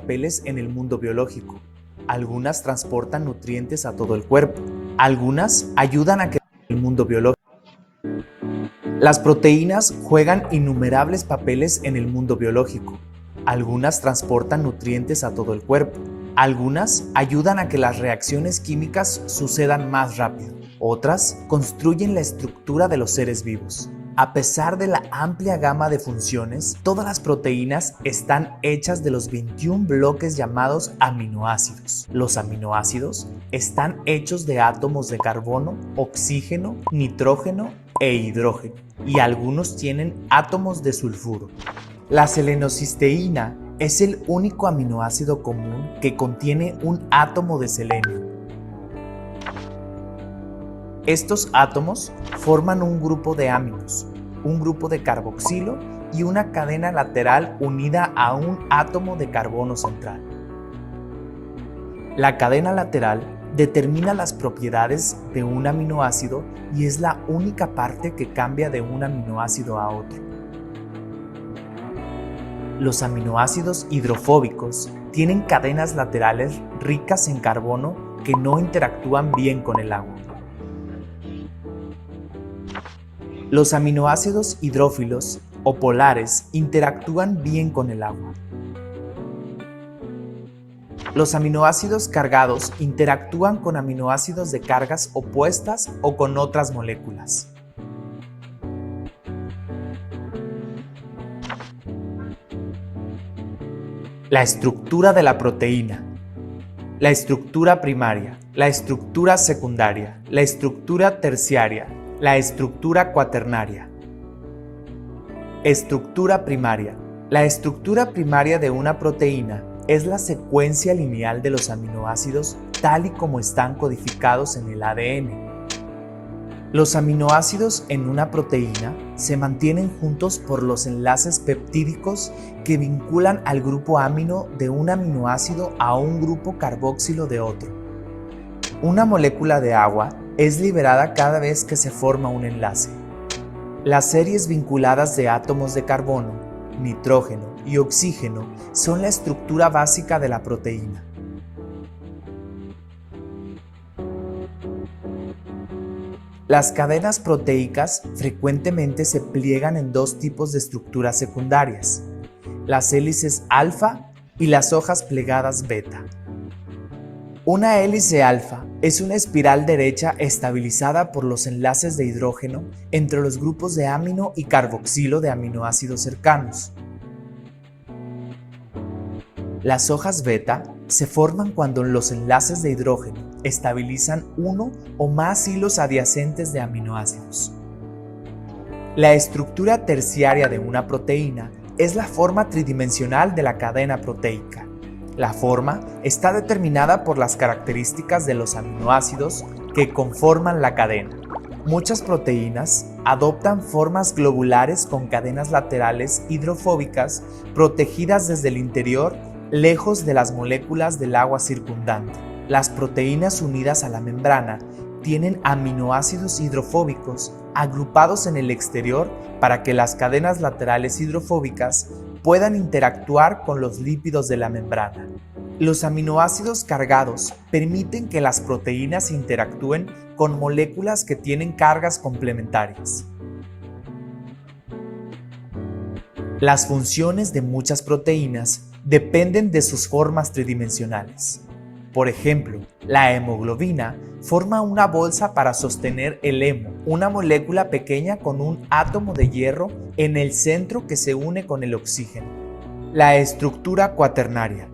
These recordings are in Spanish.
papeles en el mundo biológico. Algunas transportan nutrientes a todo el cuerpo. Algunas ayudan a que el mundo biológico. Las proteínas juegan innumerables papeles en el mundo biológico. Algunas transportan nutrientes a todo el cuerpo. Algunas ayudan a que las reacciones químicas sucedan más rápido. Otras construyen la estructura de los seres vivos. A pesar de la amplia gama de funciones, todas las proteínas están hechas de los 21 bloques llamados aminoácidos. Los aminoácidos están hechos de átomos de carbono, oxígeno, nitrógeno e hidrógeno, y algunos tienen átomos de sulfuro. La selenocisteína es el único aminoácido común que contiene un átomo de selenio. Estos átomos forman un grupo de aminos, un grupo de carboxilo y una cadena lateral unida a un átomo de carbono central. La cadena lateral determina las propiedades de un aminoácido y es la única parte que cambia de un aminoácido a otro. Los aminoácidos hidrofóbicos tienen cadenas laterales ricas en carbono que no interactúan bien con el agua. Los aminoácidos hidrófilos o polares interactúan bien con el agua. Los aminoácidos cargados interactúan con aminoácidos de cargas opuestas o con otras moléculas. La estructura de la proteína. La estructura primaria, la estructura secundaria, la estructura terciaria, la estructura cuaternaria. Estructura primaria. La estructura primaria de una proteína es la secuencia lineal de los aminoácidos tal y como están codificados en el ADN. Los aminoácidos en una proteína se mantienen juntos por los enlaces peptídicos que vinculan al grupo amino de un aminoácido a un grupo carboxilo de otro. Una molécula de agua es liberada cada vez que se forma un enlace. Las series vinculadas de átomos de carbono, nitrógeno y oxígeno son la estructura básica de la proteína. Las cadenas proteicas frecuentemente se pliegan en dos tipos de estructuras secundarias: las hélices alfa y las hojas plegadas beta. Una hélice alfa es una espiral derecha estabilizada por los enlaces de hidrógeno entre los grupos de amino y carboxilo de aminoácidos cercanos. Las hojas beta se forman cuando los enlaces de hidrógeno estabilizan uno o más hilos adyacentes de aminoácidos. La estructura terciaria de una proteína es la forma tridimensional de la cadena proteica. La forma está determinada por las características de los aminoácidos que conforman la cadena. Muchas proteínas adoptan formas globulares con cadenas laterales hidrofóbicas protegidas desde el interior, lejos de las moléculas del agua circundante. Las proteínas unidas a la membrana tienen aminoácidos hidrofóbicos agrupados en el exterior para que las cadenas laterales hidrofóbicas puedan interactuar con los lípidos de la membrana. Los aminoácidos cargados permiten que las proteínas interactúen con moléculas que tienen cargas complementarias. Las funciones de muchas proteínas dependen de sus formas tridimensionales. Por ejemplo, la hemoglobina forma una bolsa para sostener el hemo, una molécula pequeña con un átomo de hierro en el centro que se une con el oxígeno. La estructura cuaternaria.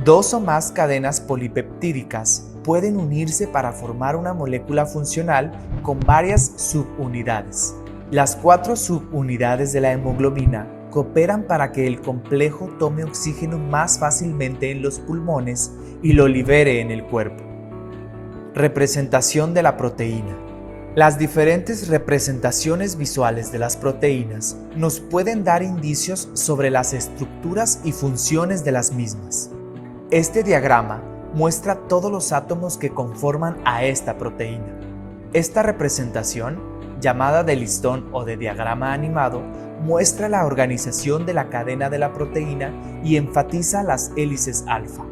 Dos o más cadenas polipeptídicas pueden unirse para formar una molécula funcional con varias subunidades. Las 4 subunidades de la hemoglobina cooperan para que el complejo tome oxígeno más fácilmente en los pulmones y lo libere en el cuerpo. Representación de la proteína. Las diferentes representaciones visuales de las proteínas nos pueden dar indicios sobre las estructuras y funciones de las mismas. Este diagrama muestra todos los átomos que conforman a esta proteína. Esta representación llamada de listón o de diagrama animado, muestra la organización de la cadena de la proteína y enfatiza las hélices alfa.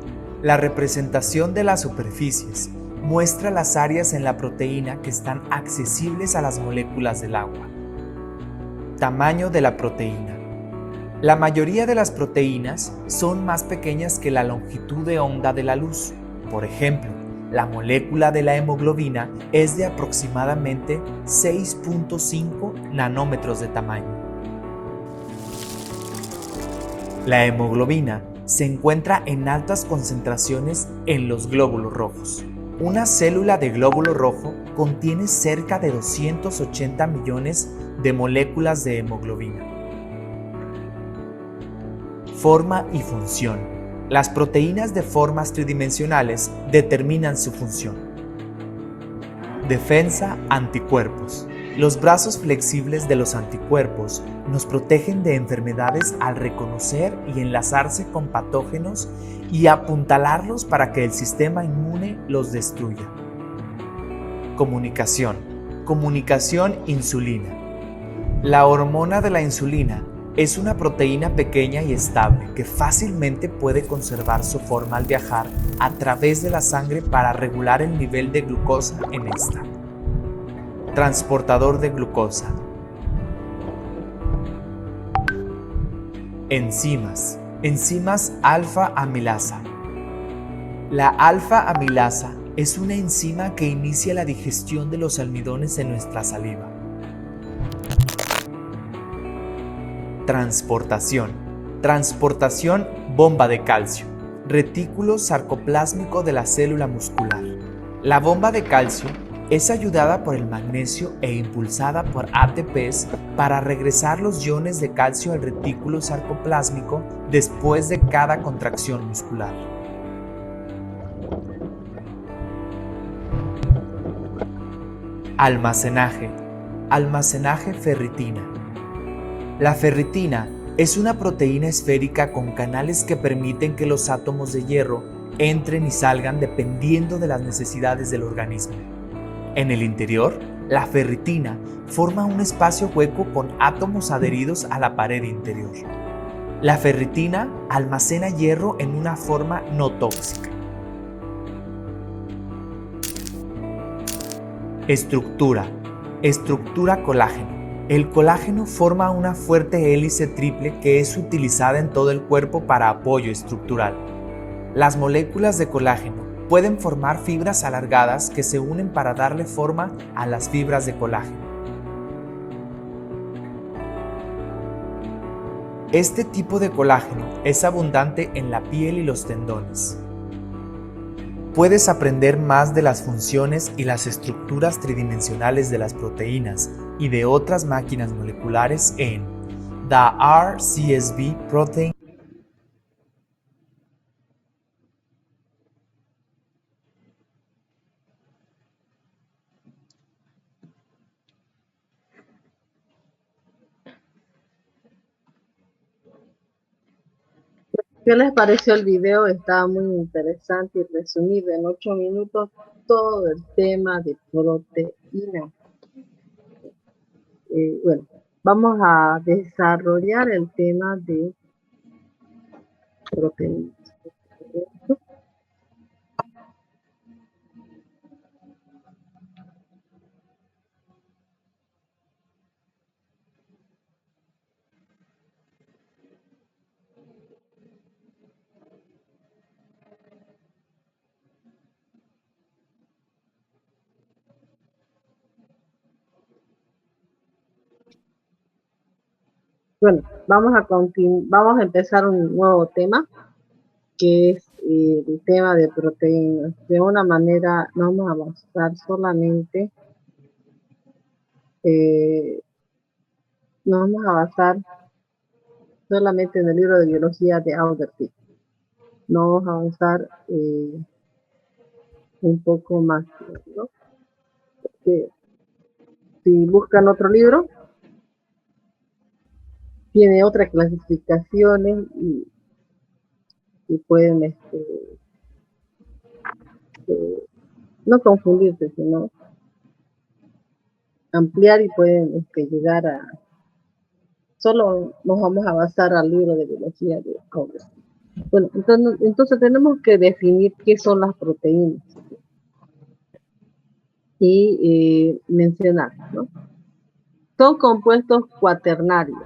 La representación de las superficies muestra las áreas en la proteína que están accesibles a las moléculas del agua. Tamaño de la proteína. La mayoría de las proteínas son más pequeñas que la longitud de onda de la luz. Por ejemplo, la molécula de la hemoglobina es de aproximadamente 6.5 nanómetros de tamaño. La hemoglobina se encuentra en altas concentraciones en los glóbulos rojos. Una célula de glóbulo rojo contiene cerca de 280 millones de moléculas de hemoglobina. Forma y función. Las proteínas de formas tridimensionales determinan su función. Defensa, anticuerpos. Los brazos flexibles de los anticuerpos nos protegen de enfermedades al reconocer y enlazarse con patógenos y apuntalarlos para que el sistema inmune los destruya. Comunicación. Comunicación insulina. La hormona de la insulina es una proteína pequeña y estable que fácilmente puede conservar su forma al viajar a través de la sangre para regular el nivel de glucosa en esta. Transportador de glucosa. Enzimas. Enzimas alfa-amilasa. La alfa-amilasa es una enzima que inicia la digestión de los almidones en nuestra saliva. Transportación. Transportación bomba de calcio. Retículo sarcoplásmico de la célula muscular. La bomba de calcio es ayudada por el magnesio e impulsada por ATPs para regresar los iones de calcio al retículo sarcoplásmico después de cada contracción muscular. Almacenaje. Almacenaje ferritina. La ferritina es una proteína esférica con canales que permiten que los átomos de hierro entren y salgan dependiendo de las necesidades del organismo. En el interior, la ferritina forma un espacio hueco con átomos adheridos a la pared interior. La ferritina almacena hierro en una forma no tóxica. Estructura. Estructura colágeno. El colágeno forma una fuerte hélice triple que es utilizada en todo el cuerpo para apoyo estructural. Las moléculas de colágeno pueden formar fibras alargadas que se unen para darle forma a las fibras de colágeno. Este tipo de colágeno es abundante en la piel y los tendones. Puedes aprender más de las funciones y las estructuras tridimensionales de las proteínas y de otras máquinas moleculares en The RCSB Protein. ¿Qué les pareció el video? Estaba muy interesante y resumido en 8 minutos todo el tema de proteína. Bueno, vamos a desarrollar el tema de proteína. Bueno, vamos a empezar un nuevo tema, que es el tema de proteínas. De una manera, no vamos a basar solamente, no vamos a basar solamente en el libro de biología de Alderfield. No vamos a avanzar un poco más, ¿no? Porque si buscan otro libro, tiene otras clasificaciones y pueden no confundirse, sino ampliar y pueden llegar a... Solo nos vamos a basar al libro de biología de Congress. Bueno, entonces tenemos que definir qué son las proteínas y mencionar, ¿no? Son compuestos cuaternarios.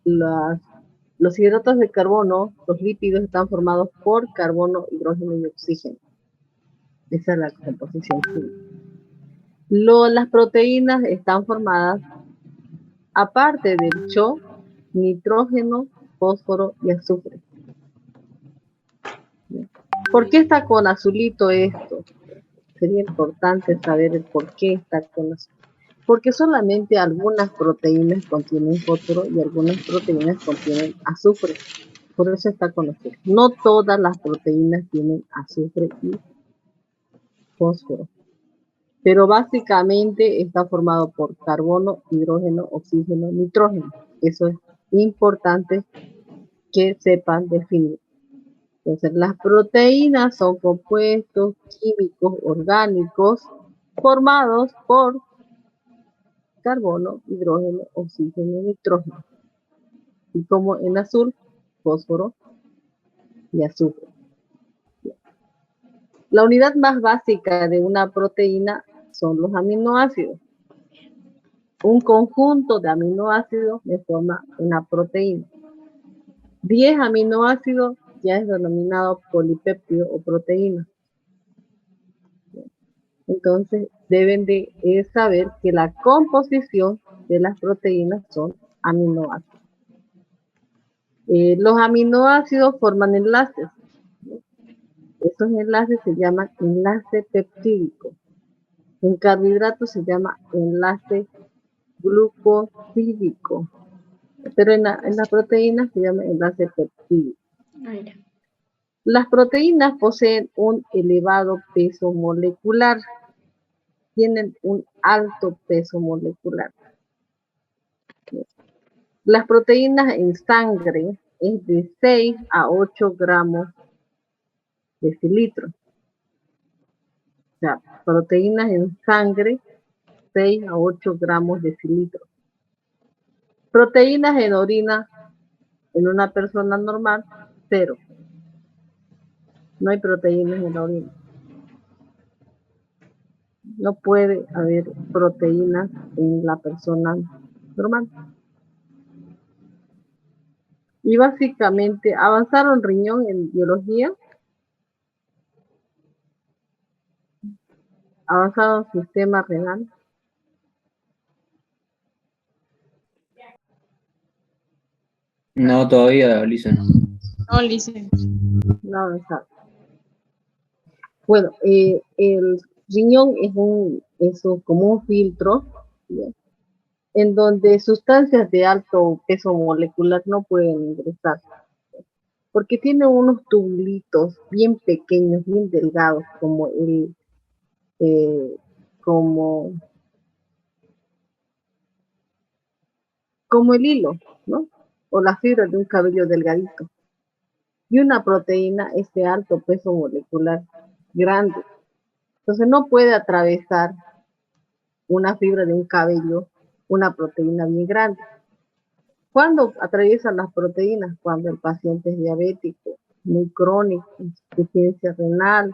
Los hidratos de carbono, los lípidos, están formados por carbono, hidrógeno y oxígeno. Esa es la composición química. Las proteínas están formadas, aparte del CHO, nitrógeno, fósforo y azufre. ¿Por qué está con azulito esto? Sería importante saber el por qué está con azul. Porque solamente algunas proteínas contienen fósforo y algunas proteínas contienen azufre. Por eso está con azul. No todas las proteínas tienen azufre y fósforo. Pero básicamente está formado por carbono, hidrógeno, oxígeno, nitrógeno. Eso es importante que sepan definir. Entonces, las proteínas son compuestos químicos orgánicos formados por carbono, hidrógeno, oxígeno, nitrógeno. Y como en azul, fósforo y azufre. La unidad más básica de una proteína son los aminoácidos. Un conjunto de aminoácidos me forma una proteína. 10 aminoácidos ya es denominado polipéptido o proteína. Entonces, deben de saber que la composición de las proteínas son aminoácidos. Los aminoácidos forman enlaces. Esos enlaces se llaman enlace peptídico. En carbohidratos se llama enlace glucosídico. Pero en la proteína se llama enlace peptídico. Las proteínas poseen un elevado peso molecular. Tienen un alto peso molecular. Las proteínas en sangre es de 6 a 8 gramos de decilitro. O sea, proteínas en sangre, 6 a 8 gramos de decilitro. Proteínas en orina, en una persona normal, 0. No hay proteínas en la orina. No puede haber proteínas en la persona normal. Y básicamente, avanzaron riñón en biología, avanzaron sistema renal. No, todavía, Lisa, no. No, Lice. No avanzaron. Bueno, el riñón es como un filtro, ¿sí? En donde sustancias de alto peso molecular no pueden ingresar, porque tiene unos tubulitos bien pequeños, bien delgados, eh, como, como el hilo, ¿no? O la fibra de un cabello delgadito. Y una proteína es de alto peso molecular grande. Entonces no puede atravesar una fibra de un cabello, una proteína bien grande. ¿Cuándo atraviesan las proteínas? Cuando el paciente es diabético, muy crónico, insuficiencia renal,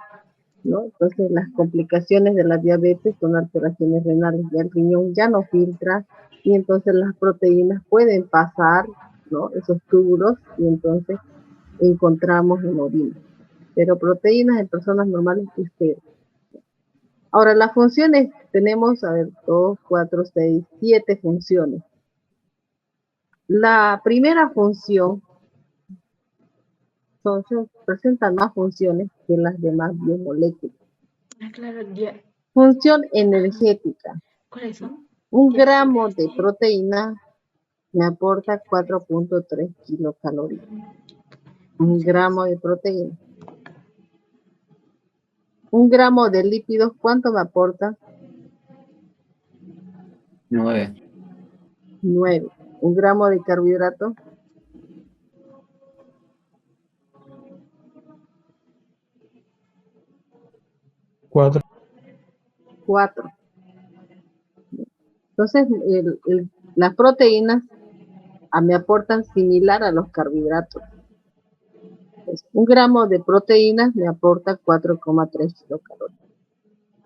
¿no? Entonces las complicaciones de la diabetes son alteraciones renales, ya el riñón ya no filtra y entonces las proteínas pueden pasar, ¿no? Esos túbulos y entonces encontramos en orina. Pero proteínas en personas normales es 0. Ahora, las funciones, tenemos, 2, 4, 6, 7 funciones. La primera función, presentan más funciones que las demás biomoléculas. Claro, ya. Función energética. ¿Cuáles son? 1 gramo de proteína me aporta 4.3 kilocalorías. 1 gramo de proteína. 1 gramo de lípidos, ¿cuánto me aporta? 9. 9. 1 gramo de carbohidratos. 4. 4. Entonces, las proteínas me aportan similar a los carbohidratos. Pues, 1 gramo de proteínas me aporta 4,3 kilocalorías.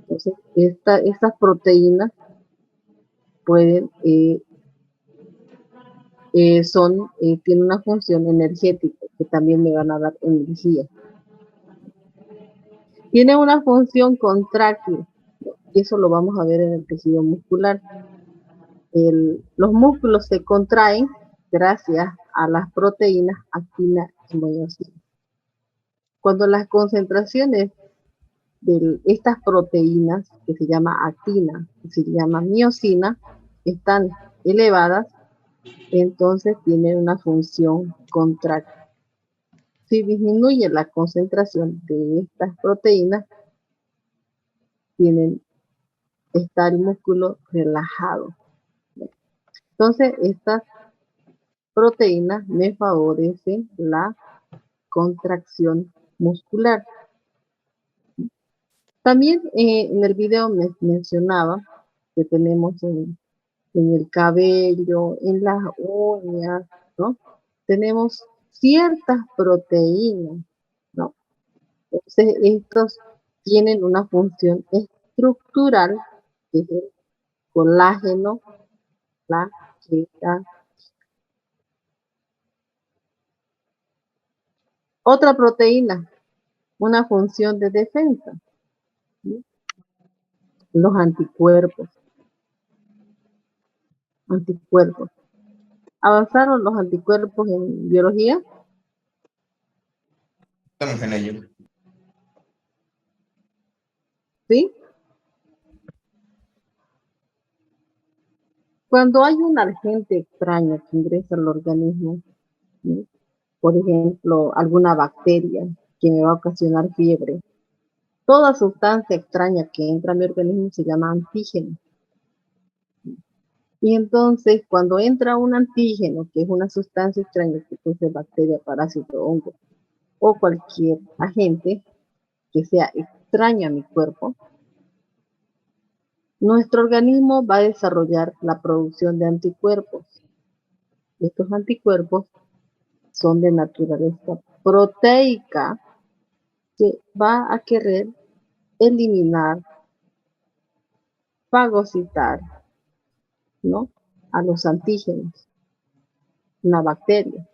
Entonces, estas proteínas pueden, tienen una función energética que también me van a dar energía. Tiene una función contráctil, y eso lo vamos a ver en el tejido muscular. Los músculos se contraen gracias a las proteínas actina y miosina. Cuando las concentraciones de estas proteínas, que se llama actina, que se llama miosina, están elevadas, entonces tienen una función contráctil. Si disminuye la concentración de estas proteínas, está el músculo relajado. Entonces, estas proteínas me favorecen la contracción muscular. También en el video me mencionaba que tenemos en el cabello, en las uñas, ¿no? Tenemos ciertas proteínas, ¿no? Entonces, estos tienen una función estructural, que es el colágeno, la queratina. Otra proteína, una función de defensa, ¿sí? Los anticuerpos. ¿Avanzaron los anticuerpos en biología? Estamos en ello. ¿Sí? Cuando hay un agente extraño que ingresa al organismo, ¿sí? Por ejemplo, alguna bacteria que me va a ocasionar fiebre, toda sustancia extraña que entra a mi organismo se llama antígeno. Y entonces, cuando entra un antígeno, que es una sustancia extraña, que puede ser bacteria, parásito, hongo, o cualquier agente que sea extraño a mi cuerpo, nuestro organismo va a desarrollar la producción de anticuerpos. Estos anticuerpos son de naturaleza proteica, que va a querer eliminar, fagocitar, ¿no?, a los antígenos, una bacteria.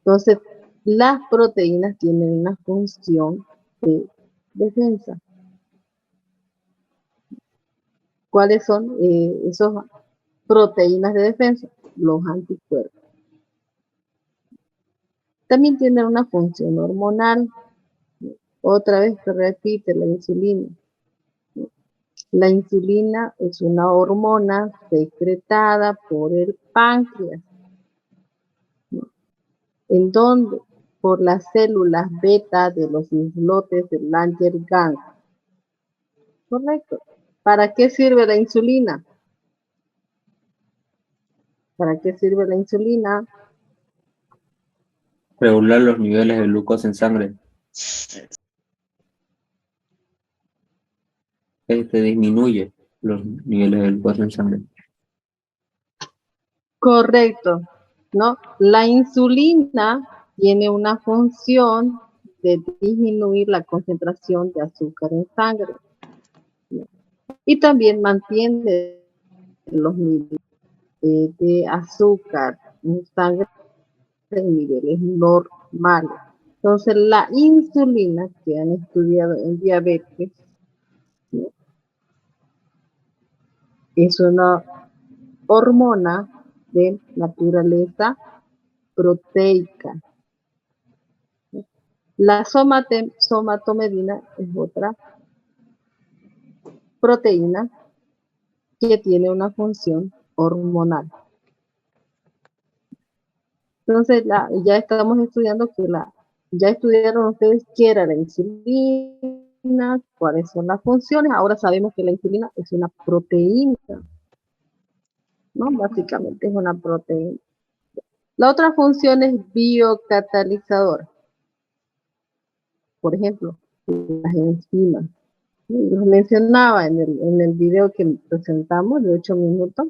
Entonces, las proteínas tienen una función de defensa. ¿Cuáles son esas proteínas de defensa? Los anticuerpos. También tienen una función hormonal. Otra vez se repite la insulina. La insulina es una hormona secretada por el páncreas, en donde por las células beta de los islotes del Langerhans. Correcto. ¿Para qué sirve la insulina? ¿Para qué sirve la insulina? Regular los niveles de glucosa en sangre. Disminuye los niveles de glucosa en sangre. Correcto, ¿no? La insulina tiene una función de disminuir la concentración de azúcar en sangre, ¿no? Y también mantiene los niveles de azúcar en sangre en niveles normales. Entonces, la insulina que han estudiado en diabetes, ¿no?, es una hormona de naturaleza proteica. La somatomedina es otra proteína que tiene una función hormonal. Entonces, ya estamos estudiando ya estudiaron ustedes qué era la insulina, cuáles son las funciones. Ahora sabemos que la insulina es una proteína, ¿no? Básicamente es una proteína. La otra función es biocatalizador. Por ejemplo, las enzimas. Los mencionaba en el video que presentamos de 8 minutos,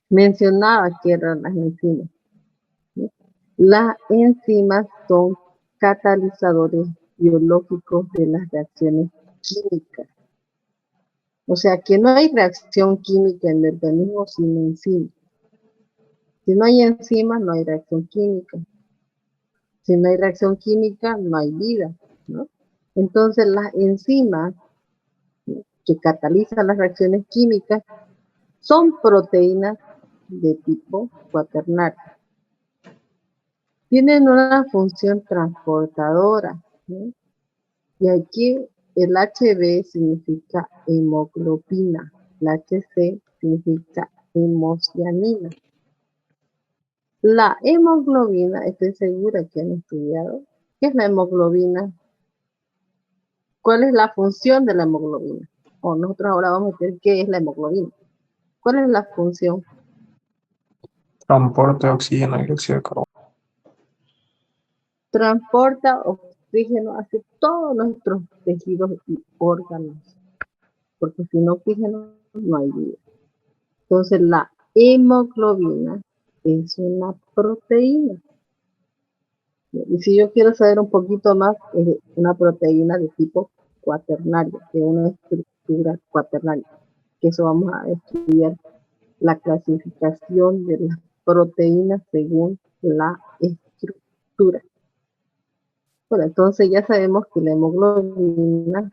mencionaba que eran las enzimas. ¿Sí? Las enzimas son catalizadores biológicos de las reacciones químicas. O sea que no hay reacción química en el organismo sin enzimas. Si no hay enzimas, no hay reacción química. Si no hay reacción química, no hay vida, ¿no? Entonces las enzimas que catalizan las reacciones químicas son proteínas de tipo cuaternario. Tienen una función transportadora, ¿no? Y aquí el HB significa hemoglobina, el HC significa hemocianina. La hemoglobina, estoy segura que han estudiado. ¿Qué es la hemoglobina? ¿Cuál es la función de la hemoglobina? O nosotros ahora vamos a ver qué es la hemoglobina. ¿Cuál es la función? Transporte de oxígeno y dióxido de carbono. Transporta oxígeno hacia todos nuestros tejidos y órganos. Porque sin oxígeno no hay vida. Entonces la hemoglobina es una proteína. Y si yo quiero saber un poquito más, es una proteína de tipo cuaternario, que es una estructura cuaternaria. Que eso vamos a estudiar la clasificación de las proteínas según la estructura. Bueno, entonces ya sabemos que la hemoglobina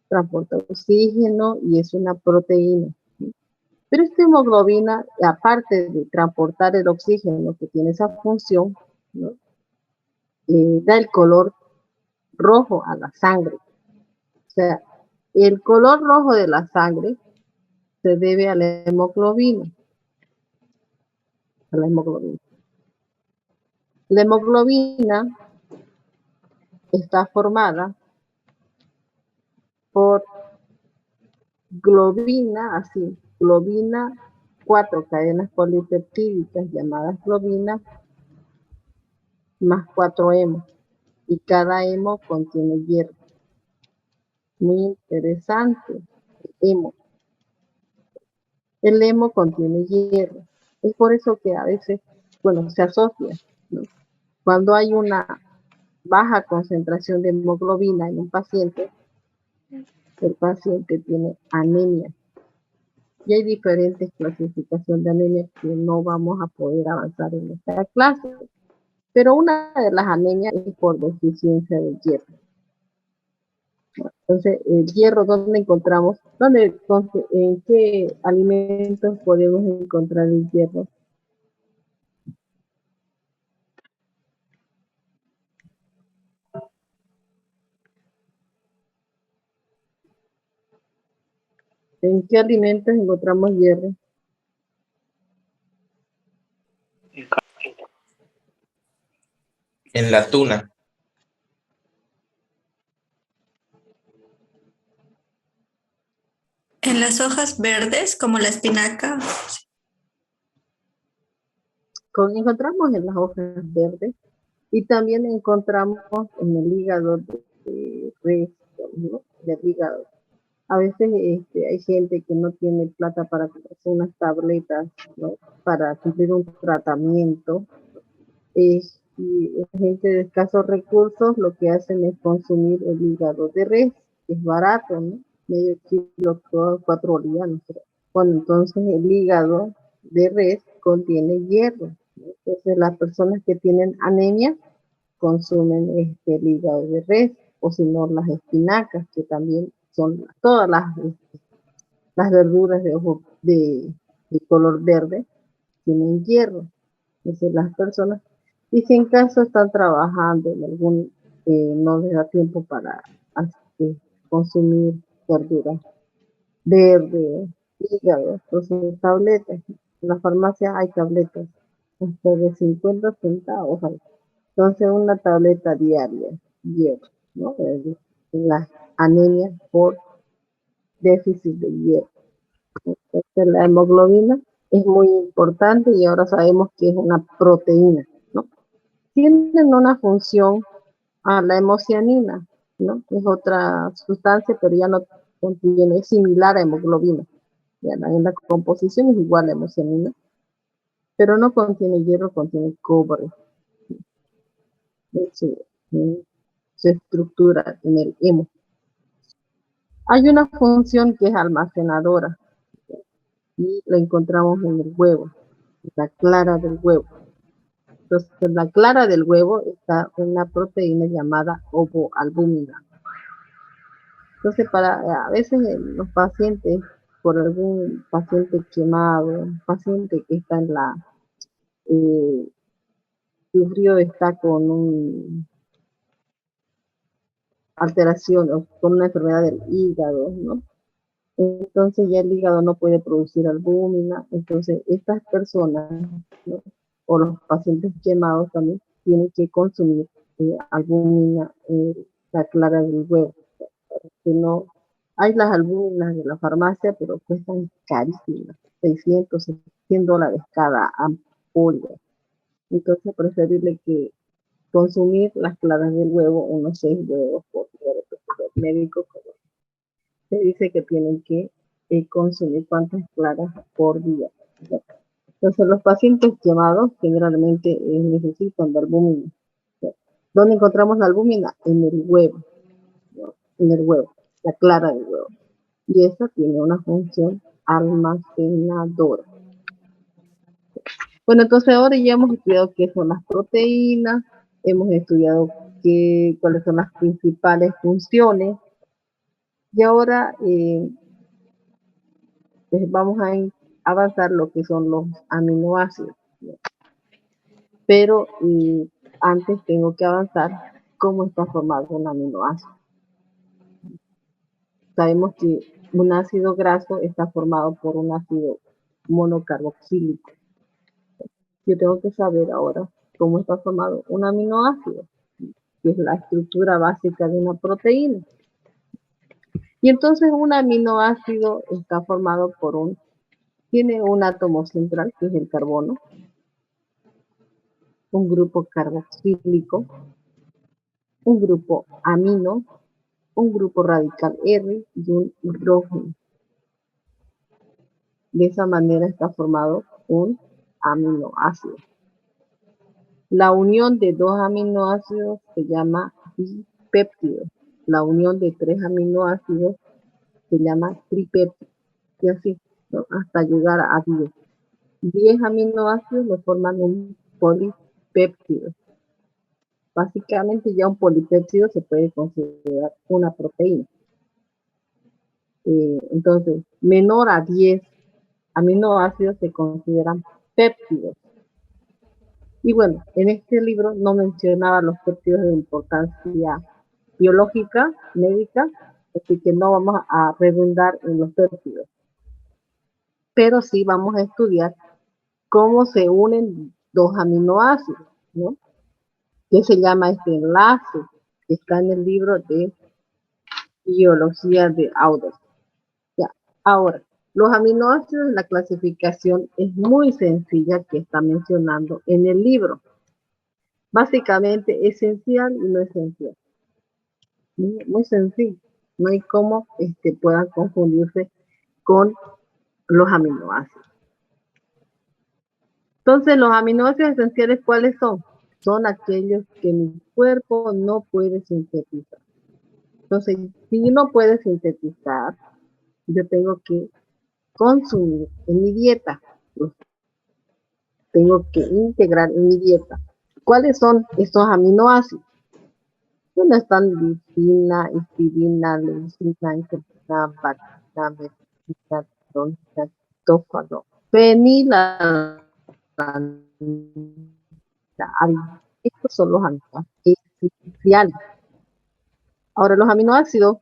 transporta oxígeno y es una proteína. ¿Sí? Pero esta hemoglobina, aparte de transportar el oxígeno que tiene esa función, ¿no? Da el color rojo a la sangre. O sea, el color rojo de la sangre se debe a la hemoglobina. A la hemoglobina. La hemoglobina está formada por globina, así, globina, 4 cadenas polipeptídicas llamadas globina, más 4 hemos. Y cada hemo contiene hierro. Muy interesante. Hemo. El hemo contiene hierro. Es por eso que a veces, bueno, se asocia, ¿no? Cuando hay una baja concentración de hemoglobina en un paciente, el paciente tiene anemia. Y hay diferentes clasificaciones de anemia que no vamos a poder avanzar en esta clase. Pero una de las anemias es por deficiencia de hierro. Entonces, el hierro, ¿dónde encontramos? ¿En qué alimentos podemos encontrar el hierro? ¿En qué alimentos encontramos hierro? En la tuna. En las hojas verdes, como la espinaca. Encontramos en las hojas verdes y también encontramos en el hígado de res, ¿no? Del hígado. A veces hay gente que no tiene plata para comprarse unas tabletas, ¿no? Para cumplir un tratamiento. Y gente de escasos recursos lo que hacen es consumir el hígado de res, que es barato, ¿no? Medio kilo, 4 bolivianos. Bueno, entonces el hígado de res contiene hierro, ¿no? Entonces las personas que tienen anemia consumen el hígado de res, o si no las espinacas, que también son todas las verduras de color verde, tienen hierro. Entonces las personas, y si en caso están trabajando en algún, no les da tiempo para consumir verduras verdes, hígado, entonces tabletas. En la farmacia hay tabletas hasta de 50 centavos. Entonces una tableta diaria, hierro, ¿no? La anemia por déficit de hierro. Entonces la hemoglobina es muy importante y ahora sabemos que es una proteína, ¿no? Tienen una función a la hemocianina, ¿no? Es otra sustancia, pero ya no contiene, es similar a hemoglobina. Ya, en la composición es igual a hemocianina, pero no contiene hierro, contiene cobre. Su estructura en el hemo. Hay una función que es almacenadora y la encontramos en el huevo, la clara del huevo. Entonces, en la clara del huevo está una proteína llamada ovoalbúmina. Entonces, a veces los pacientes, por algún paciente quemado, paciente que está en la sufrió, está con una alteración o con una enfermedad del hígado, ¿no? Entonces ya el hígado no puede producir albúmina, entonces estas personas, ¿no?, o los pacientes quemados también tienen que consumir albúmina, la clara del huevo, que no, hay las albúminas de la farmacia, pero cuestan carísimas, 600, $100 cada ampolla. Entonces es preferible que consumir las claras del huevo, unos 6 huevos por día, de los médicos, como se dice que tienen que consumir cuántas claras por día. Entonces los pacientes quemados generalmente necesitan de albúmina. ¿Dónde encontramos la albúmina? En el huevo, ¿no? En el huevo, la clara del huevo. Y esa tiene una función almacenadora. Bueno, entonces ahora ya hemos estudiado qué son las proteínas, hemos estudiado cuáles son las principales funciones, y ahora pues vamos a avanzar lo que son los aminoácidos, ¿no? Pero antes tengo que avanzar cómo está formado un aminoácido. Sabemos que un ácido graso está formado por un ácido monocarboxílico. Yo tengo que saber ahora cómo está formado un aminoácido, que es la estructura básica de una proteína. Y entonces un aminoácido está formado tiene un átomo central, que es el carbono, un grupo carboxílico, un grupo amino, un grupo radical R y un hidrógeno. De esa manera está formado un aminoácido. La unión de 2 aminoácidos se llama dipéptido. La unión de 3 aminoácidos se llama tripéptido. Y así, ¿no?, hasta llegar a 10. 10 aminoácidos lo forman un polipéptido. Básicamente ya un polipéptido se puede considerar una proteína. Entonces, menor a 10 aminoácidos se consideran péptidos. Y bueno, en este libro no mencionaba los péptidos de importancia biológica, médica, así que no vamos a redundar en los péptidos. Pero sí vamos a estudiar cómo se unen 2 aminoácidos, ¿no? ¿Qué se llama este enlace? Que está en el libro de biología de Auder. Ya, ahora, los aminoácidos, la clasificación es muy sencilla, que está mencionando en el libro. Básicamente, esencial y no esencial. Muy sencillo. No hay cómo puedan confundirse con los aminoácidos. Entonces, los aminoácidos esenciales, ¿cuáles son? Son aquellos que mi cuerpo no puede sintetizar. Entonces, si no puede sintetizar, yo tengo que consumir en mi dieta. Tengo que integrar en mi dieta. ¿Cuáles son estos aminoácidos? Bueno, están lisina, histidina, leucina, insertina, vatina, metionina, tronina, tófano, fenilalanina. Estos son los aminoácidos esenciales. Ahora, los aminoácidos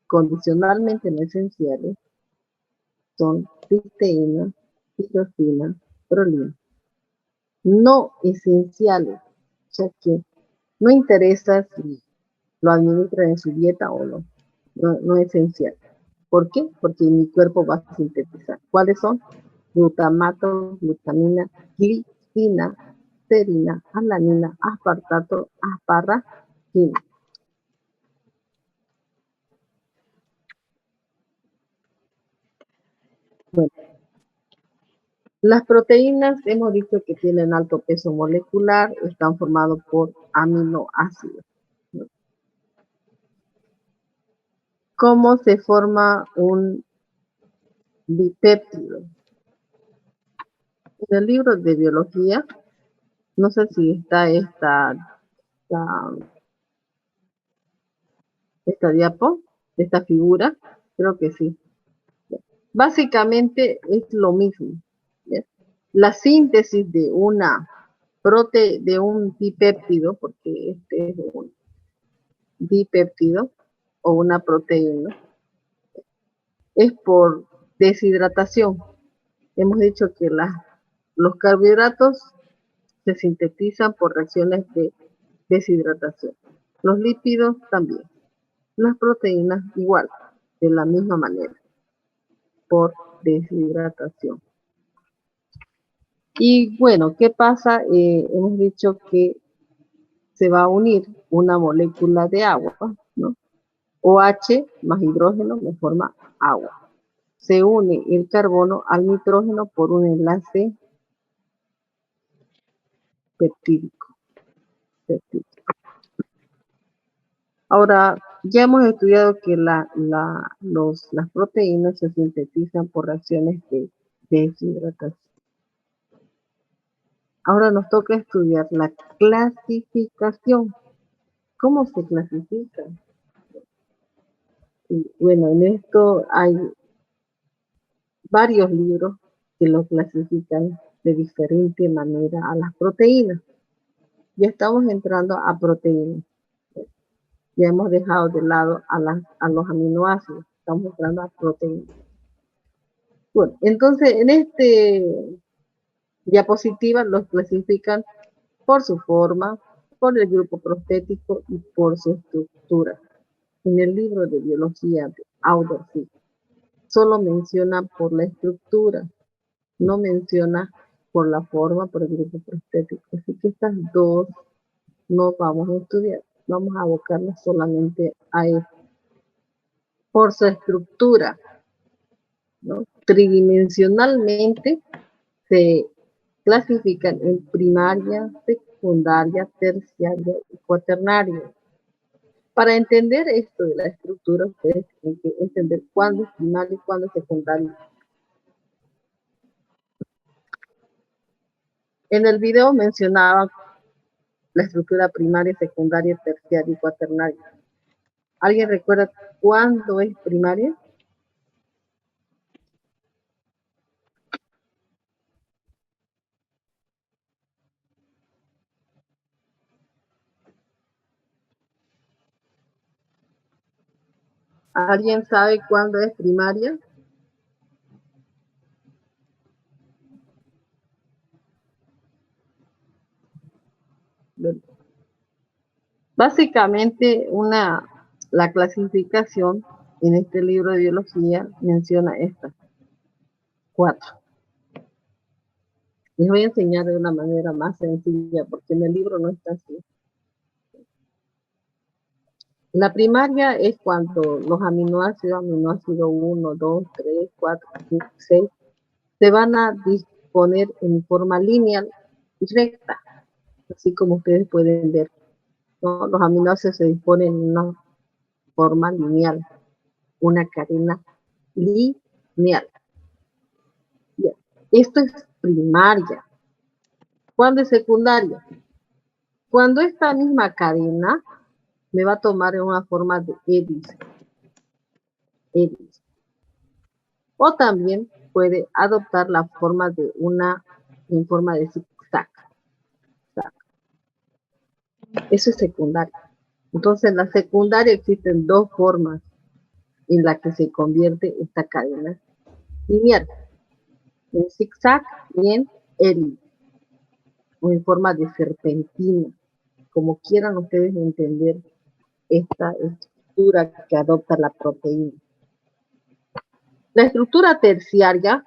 condicionalmente no esenciales son cisteína, tirosina, prolina. No esenciales, o sea que no interesa si lo administran en su dieta o no. No es esencial. ¿Por qué? Porque mi cuerpo va a sintetizar. ¿Cuáles son? Glutamato, glutamina, glicina, serina, alanina, aspartato, asparagina. Bueno, las proteínas hemos dicho que tienen alto peso molecular, están formados por aminoácidos, ¿no? ¿Cómo se forma un dipéptido? En el libro de biología, no sé si está esta diapo, esta figura, creo que sí. Básicamente es lo mismo, ¿ya? La síntesis de de un dipéptido, porque este es un dipéptido o una proteína, es por deshidratación. Hemos dicho que los carbohidratos se sintetizan por reacciones de deshidratación. Los lípidos también. Las proteínas igual, de la misma manera, por deshidratación. Y bueno, ¿qué pasa? Hemos dicho que se va a unir una molécula de agua, ¿no? OH más hidrógeno me forma agua. Se une el carbono al nitrógeno por un enlace peptídico. Ahora, ya hemos estudiado que las proteínas se sintetizan por reacciones de deshidratación. Ahora nos toca estudiar la clasificación. ¿Cómo se clasifica? Y bueno, en esto hay varios libros que lo clasifican de diferente manera a las proteínas. Ya estamos entrando a proteínas. Ya hemos dejado de lado a los aminoácidos. Estamos entrando a proteínas. Bueno, entonces en este diapositiva los clasifican por su forma, por el grupo prostético y por su estructura. En el libro de biología de Auderfield solo menciona por la estructura, no menciona por la forma, por el grupo prostético. Así que estas dos no vamos a estudiar, vamos a abocarnos solamente a esto. Por su estructura, ¿no? Tridimensionalmente se clasifican en primaria, secundaria, terciaria y cuaternaria. Para entender esto de la estructura, ustedes tienen que entender cuándo es primaria y cuándo es secundaria. En el video mencionaba la estructura primaria, secundaria, terciaria y cuaternaria. ¿Alguien recuerda cuándo es primaria? ¿Alguien sabe cuándo es primaria? Básicamente, la clasificación en este libro de biología menciona estas 4. Les voy a enseñar de una manera más sencilla, porque en el libro no está así. La primaria es cuando los aminoácidos 1, 2, 3, 4, 5, 6, se van a disponer en forma lineal y recta, así como ustedes pueden ver, ¿no? Los aminoácidos se disponen en una forma lineal, una cadena lineal. Bien. Esto es primaria. ¿Cuándo es secundaria? Cuando esta misma cadena me va a tomar en una forma de hélice. O también puede adoptar la forma de en forma de zigzag. Eso es secundaria. Entonces en la secundaria existen dos formas en las que se convierte esta cadena lineal. En zigzag y en hélice. O en forma de serpentina. Como quieran ustedes entender esta estructura que adopta la proteína. La estructura terciaria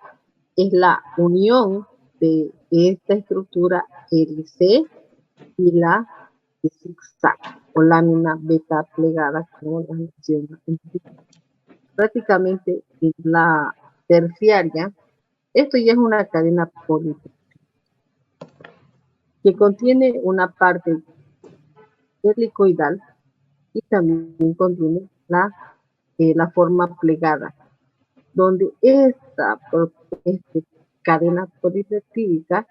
es la unión de esta estructura hélice y la de zigzag o lámina beta plegada, como la menciono. Prácticamente es la terciaria, esto ya es una cadena polipéptica que contiene una parte helicoidal y también contiene la forma plegada, donde esta cadena polipeptídica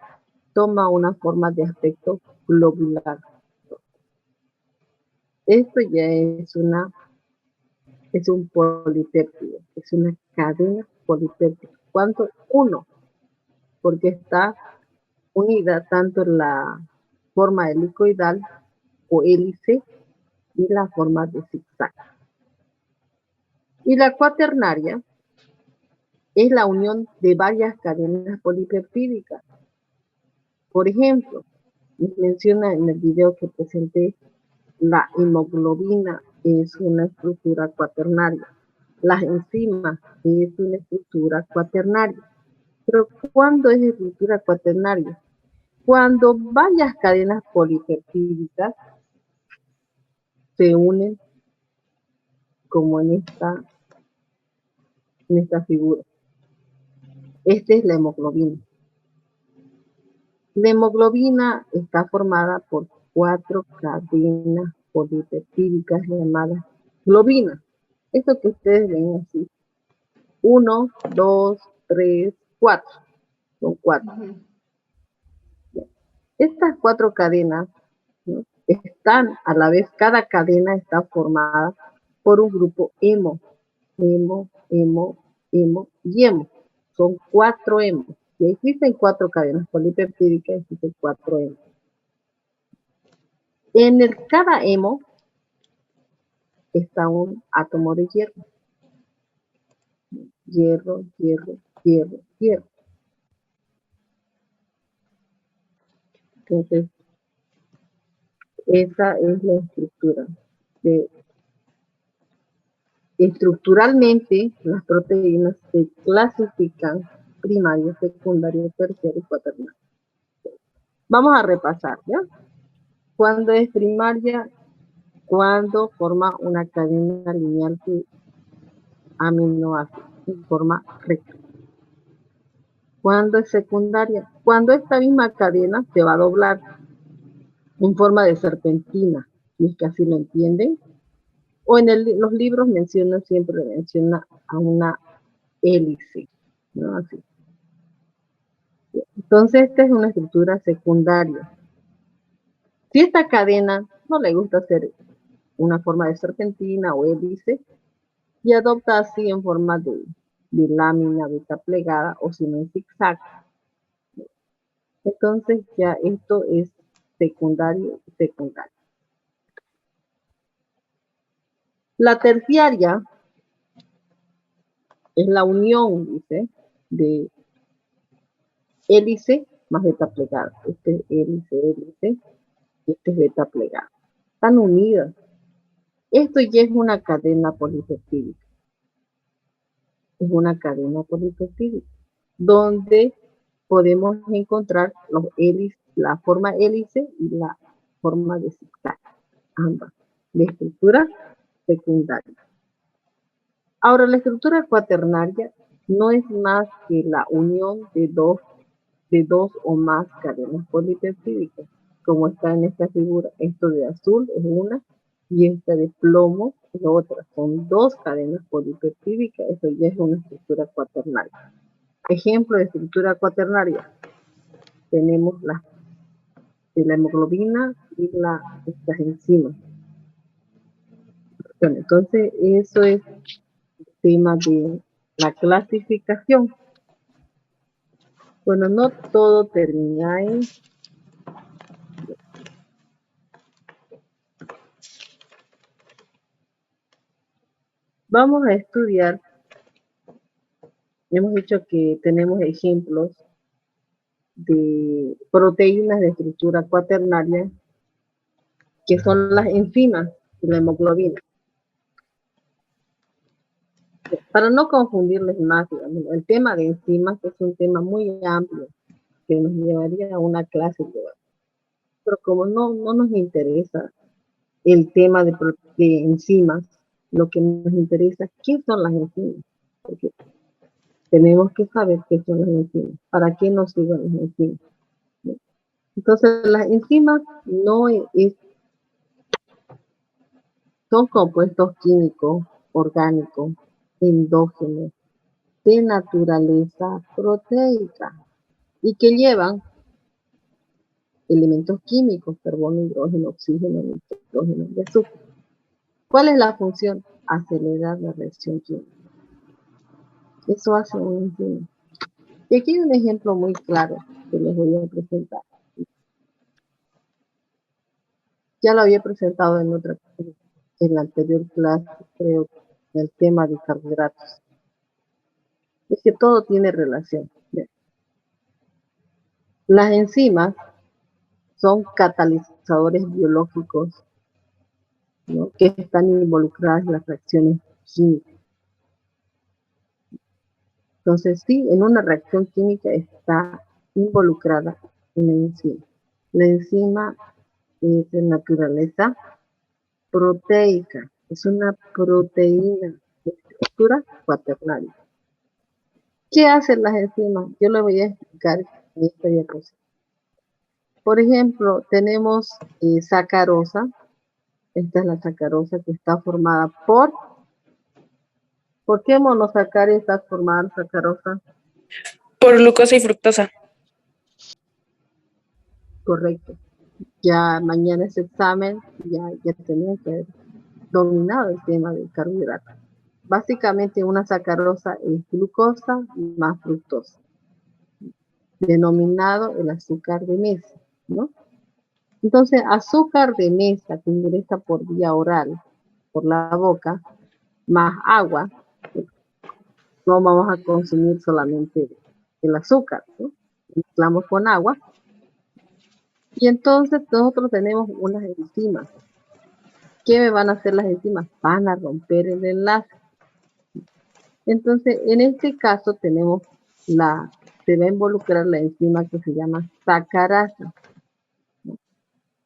toma una forma de aspecto globular. Esto ya es un polipéptido, es una cadena polipéptica. ¿Cuánto? 1, porque está unida tanto la forma helicoidal o hélice y la forma de zigzag. Y la cuaternaria es la unión de varias cadenas polipeptídicas. Por ejemplo, les menciona en el video que presenté, la hemoglobina es una estructura cuaternaria. Las enzimas es una estructura cuaternaria. Pero ¿cuándo es estructura cuaternaria? Cuando varias cadenas polipeptídicas se unen como en esta figura. Esta es la hemoglobina. La hemoglobina está formada por 4 cadenas polipeptídicas llamadas globinas. Esto que ustedes ven así. 1, 2, 3, 4. Son 4. Estas 4 cadenas, ¿no?, están a la vez, cada cadena está formada por un grupo hemo. Hemo, hemo, hemo y hemo. Son 4 hemos. Si existen 4 cadenas polipeptídicas, existen 4 hemos. En cada hemo está un átomo de hierro. Hierro, hierro, hierro, hierro. Entonces, esa es la estructura. Estructuralmente, las proteínas se clasifican primario, secundario, terciario y cuaternario. Vamos a repasar, ¿ya? ¿Cuándo es primaria? Cuando forma una cadena lineal de aminoácidos en forma recta. ¿Cuándo es secundaria? Cuando esta misma cadena se va a doblar en forma de serpentina, si es que así lo entienden. O en los libros siempre menciona a una hélice, ¿no? Así. Entonces, esta es una estructura secundaria. Si esta cadena no le gusta hacer una forma de serpentina o hélice, y adopta así en forma de lámina beta plegada o si no en zigzag. Entonces ya esto es secundario y secundario. La terciaria es la unión, dice, de hélice más beta plegada. Este es hélice, hélice, y este es beta plegada. Están unidas. Esto ya es una cadena polipeptídica. Es una cadena polipeptídica, donde podemos encontrar los hélices, la forma hélice y la forma de zigzag, ambas, de estructura secundaria. Ahora, la estructura cuaternaria no es más que la unión de dos o más cadenas polipeptídicas, como está en esta figura. Esto de azul es una y esta de plomo es otra. Son 2 cadenas polipeptídicas. Eso ya es una estructura cuaternaria. Ejemplo de estructura cuaternaria. Tenemos la hemoglobina y estas enzimas. Bueno, entonces eso es el tema de la clasificación. Bueno, no todo termina ahí. Vamos a estudiar. Hemos dicho que tenemos ejemplos de proteínas de estructura cuaternaria, que son las enzimas y la hemoglobina. Para no confundirles más, digamos, el tema de enzimas es un tema muy amplio que nos llevaría a una clase, pero como no nos interesa el tema de enzimas, lo que nos interesa, ¿qué son las enzimas? Porque tenemos que saber qué son las enzimas, para qué nos sirven las enzimas. Entonces, las enzimas son compuestos químicos, orgánicos, endógenos, de naturaleza proteica y que llevan elementos químicos, carbono, hidrógeno, oxígeno, nitrógeno y azúcar. ¿Cuál es la función? Acelerar la reacción química. Eso hace una enzima. Y aquí hay un ejemplo muy claro que les voy a presentar. Ya lo había presentado en la anterior clase, creo, en el tema de carbohidratos. Es que todo tiene relación. Bien. Las enzimas son catalizadores biológicos, ¿no?, que están involucradas en las reacciones químicas. Entonces, sí, en una reacción química está involucrada una enzima. La enzima es de naturaleza proteica, es una proteína de estructura cuaternaria. ¿Qué hacen las enzimas? Yo lo voy a explicar en esta diapositiva. Por ejemplo, tenemos sacarosa. Esta es la sacarosa que está formada ¿por qué monosacárido está formada la sacarosa? Por glucosa y fructosa. Correcto. Ya mañana ese examen ya tenía que haber dominado el tema del carbohidrato. Básicamente una sacarosa es glucosa más fructosa, denominado el azúcar de mesa, ¿no? Entonces, azúcar de mesa que ingresa por vía oral, por la boca, más agua, no vamos a consumir solamente el azúcar, ¿no? Mezclamos con agua. Y entonces nosotros tenemos unas enzimas. ¿Qué me van a hacer las enzimas? Van a romper el enlace. Entonces, en este caso tenemos se va a involucrar la enzima que se llama sacarasa.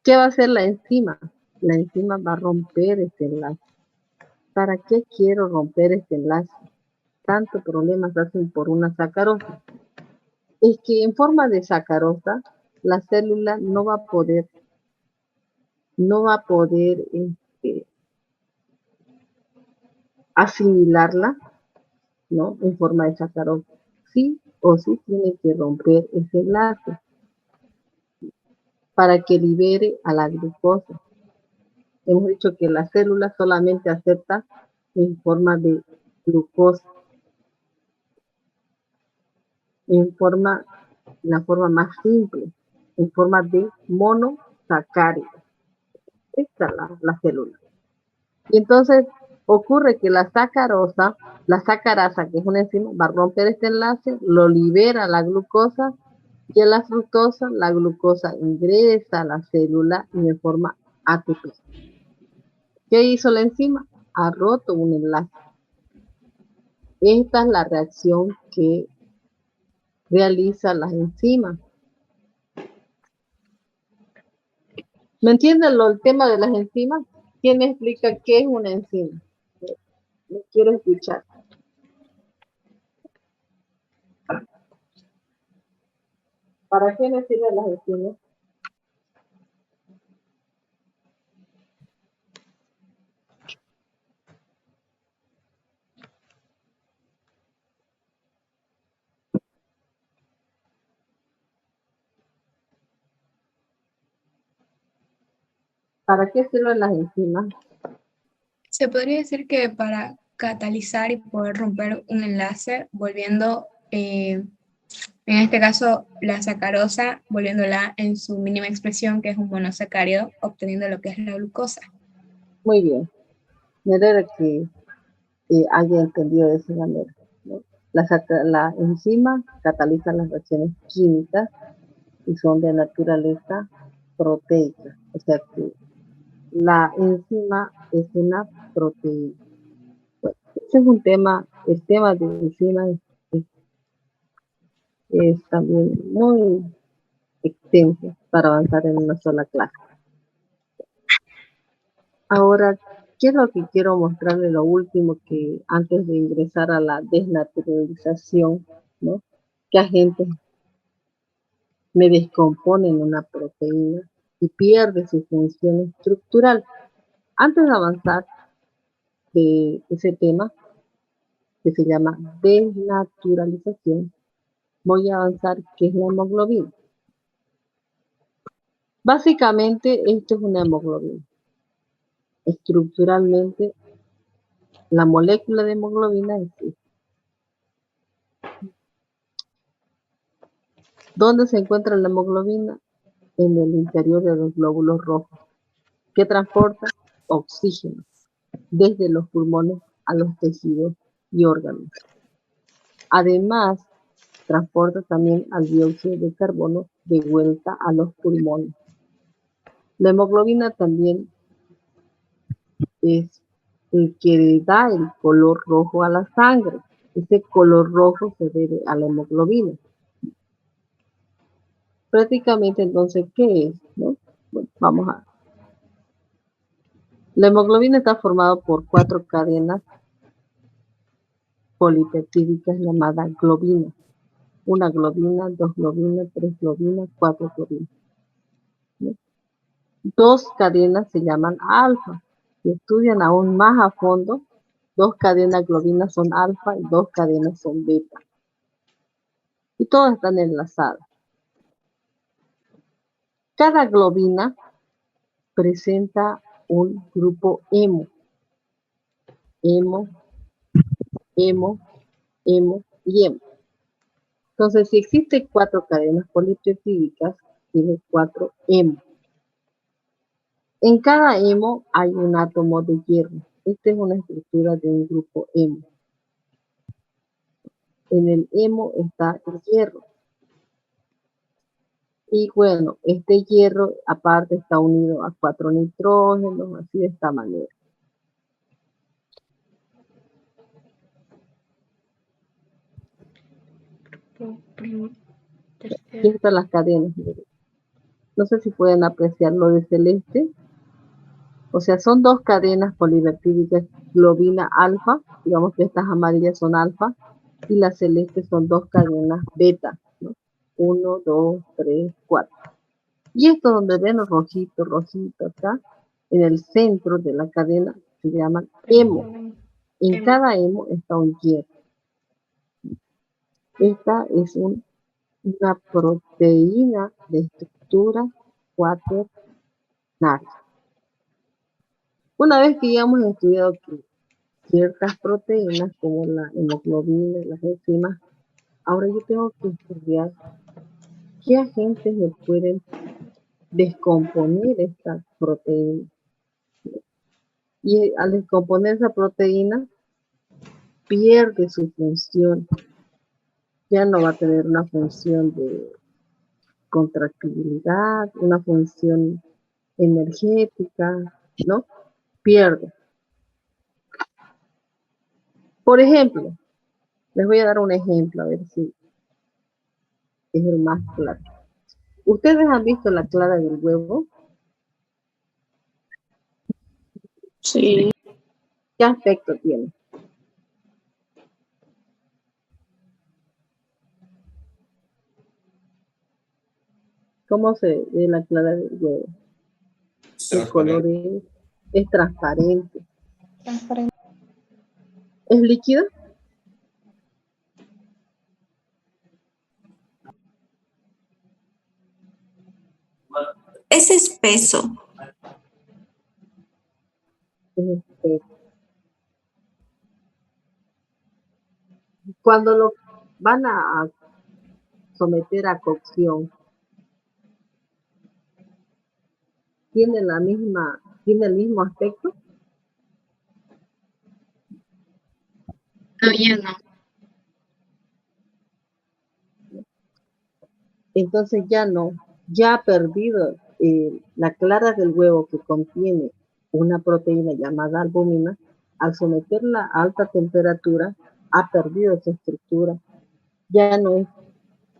¿Qué va a hacer la enzima? La enzima va a romper este enlace. ¿Para qué quiero romper este enlace? Tantos problemas hacen por una sacarosa. Es que en forma de sacarosa, la célula no va a poder asimilarla, ¿no?, en forma de sacarosa. Sí o sí tiene que romper ese enlace para que libere a la glucosa. Hemos dicho que la célula solamente acepta en forma de glucosa, la forma más simple, en forma de monosacárido. Esta es la célula. Y entonces ocurre que la sacarasa, que es una enzima, va a romper este enlace, lo libera la glucosa, y a la fructosa, la glucosa ingresa a la célula y de forma ATP. ¿Qué hizo la enzima? Ha roto un enlace. Esta es la reacción que realiza las enzimas. ¿Me entienden el tema de las enzimas? ¿Quién me explica qué es una enzima? Me quiero escuchar. ¿Para qué me sirven las enzimas? ¿Para qué sirven las enzimas? Se podría decir que para catalizar y poder romper un enlace, volviendo, en este caso, la sacarosa, volviéndola en su mínima expresión, que es un monosacárido, obteniendo lo que es la glucosa. Muy bien. Me alegra que haya entendido de esa manera, ¿no? La enzima cataliza las reacciones químicas y son de naturaleza proteica. O sea que la enzima es una proteína. Bueno, ese es un tema, el tema de enzimas es también muy extenso para avanzar en una sola clase. Ahora, ¿Qué es lo que quiero mostrarle? Lo último, que antes de ingresar a la desnaturalización, ¿no? ¿Qué agentes me descomponen una proteína y pierde su función estructural? Antes de avanzar de ese tema, que se llama desnaturalización, voy a avanzar qué es la hemoglobina. Básicamente, esto es una hemoglobina. Estructuralmente, la molécula de hemoglobina es esta. ¿Dónde se encuentra la hemoglobina? En el interior de los glóbulos rojos, que transporta oxígeno desde los pulmones a los tejidos y órganos. Además, transporta también al dióxido de carbono de vuelta a los pulmones. La hemoglobina también es el que da el color rojo a la sangre. Ese color rojo se debe a la hemoglobina. Prácticamente, entonces, ¿qué es? ¿No? Bueno, vamos a... La hemoglobina está formada por 4 cadenas polipeptídicas llamadas globinas. 1 globina, 2 globinas, 3 globinas, 4 globinas. ¿No? 2 cadenas se llaman alfa. Si estudian aún más a fondo, 2 cadenas globinas son alfa y 2 cadenas son beta. Y todas están enlazadas. Cada globina presenta un grupo hemo. Hemo, hemo, hemo y hemo. Entonces, si existen 4 cadenas polipeptídicas, tiene 4 hemos. En cada hemo hay un átomo de hierro. Esta es una estructura de un grupo hemo. En el hemo está el hierro. Y bueno, este hierro aparte está unido a 4 nitrógenos, así de esta manera. Aquí están las cadenas. No sé si pueden apreciar lo de celeste. O sea, son 2 cadenas polipeptídicas, globina alfa, digamos que estas amarillas son alfa, y las celestes son 2 cadenas beta, ¿no? 1, 2, 3, 4. Y esto donde ven rojito, rojito acá, en el centro de la cadena, se llaman hemo. En cada hemo está un hierro. Esta es una proteína de estructura cuaternaria. Una vez que ya hemos estudiado que ciertas proteínas como la hemoglobina y las enzimas, ahora yo tengo que estudiar qué agentes me pueden descomponer esta proteína. Y al descomponer esa proteína, pierde su función. Ya no va a tener una función de contractibilidad, una función energética, ¿no? Pierde. Por ejemplo, les voy a dar un ejemplo, a ver si es el más claro. ¿Ustedes han visto la clara del huevo? Sí. ¿Qué aspecto tiene? ¿Cómo se ve la clara del huevo? El color es transparente. ¿Es líquido? Es espeso. Es espeso. Cuando lo van a someter a cocción, ¿tiene el mismo aspecto? No, ya no. Entonces ya ha perdido la clara del huevo, que contiene una proteína llamada albúmina. Al someterla a alta temperatura, ha perdido esa estructura, ya no es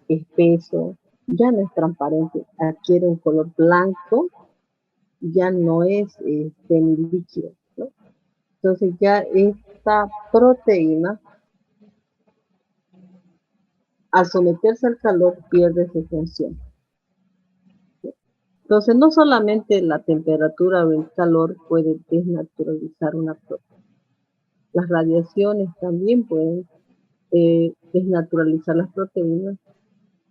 espeso, ya no es transparente, adquiere un color blanco, ya no es semilíquido, ¿no? Entonces ya esta proteína, al someterse al calor, pierde su función. Entonces no solamente la temperatura o el calor puede desnaturalizar una proteína. Las radiaciones también pueden desnaturalizar las proteínas.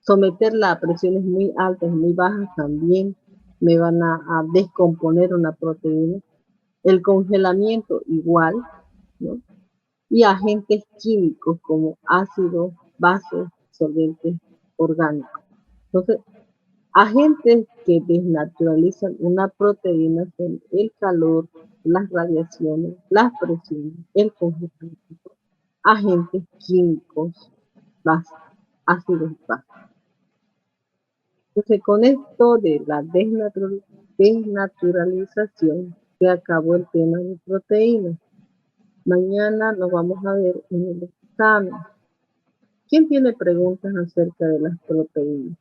Someterla a presiones muy altas y muy bajas también me van a descomponer una proteína. El congelamiento igual, ¿no? Y agentes químicos como ácidos, bases, solventes orgánicos. Entonces, agentes que desnaturalizan una proteína son el calor, las radiaciones, las presiones, el congelamiento, agentes químicos, bases, ácidos bases. Entonces, con esto de la desnaturalización, se acabó el tema de proteínas. Mañana nos vamos a ver en el examen. ¿Quién tiene preguntas acerca de las proteínas?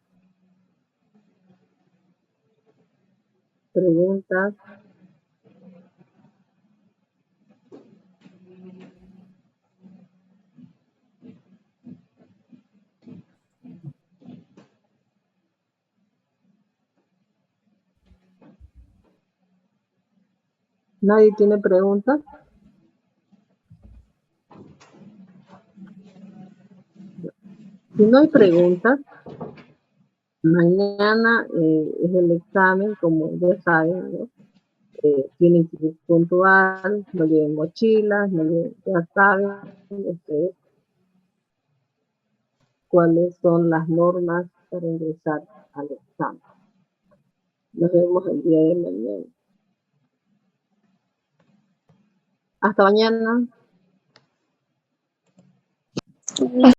Preguntas. ¿Nadie tiene preguntas? Si no hay preguntas, mañana es el examen, como ya saben, ¿no? Tienen que ir puntual, no lleven mochilas, ya saben ustedes cuáles son las normas para ingresar al examen. Nos vemos el día de mañana. Hasta mañana.